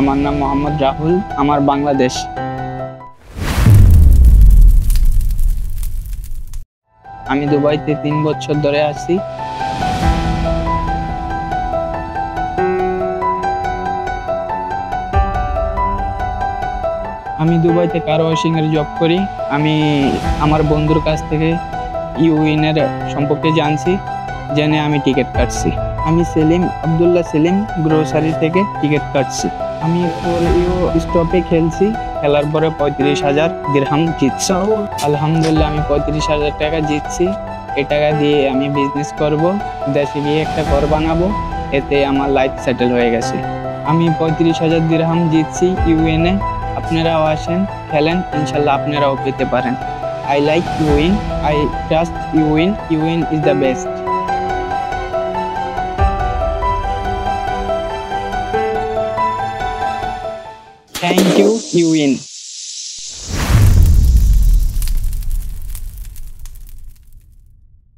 আমার নাম মোহাম্মদ রাহুল, আমার বাংলাদেশ। আমি দুবাইতে 3 বছর ধরে আছি। আমি দুবাইতে কার ওয়াশিং এর জব করি। আমি আমার বন্ধুর কাছ থেকে ইউইন এর সম্পর্কে জানছি, জেনে আমি টিকিট কাটছি। আমি সেলিম, আব্দুল্লাহ সেলিম, গ্রোসারি থেকে টিকিট কাটছি। আমি ফর ইউ স্টপে খেলছি, খেলার পরে 35,000 দিরহাম জিতছি। আলহামদুলিল্লাহ, আমি 35,000 টাকা জিতছি। এই টাকা দিয়ে আমি বিজনেস করব, দেশে গিয়ে একটা ঘর বানাবো, এতে আমার লাইফ সেটেল হয়ে গেছে। আমি 35,000 দিরহাম জিতছি ইউএনএ। আপনারাও আসেন, খেলেন, ইনশাল্লাহ আপনারাও পেতে পারেন। I like UWIN. I trust UWIN. UWIN is the best. Thank you, UWIN.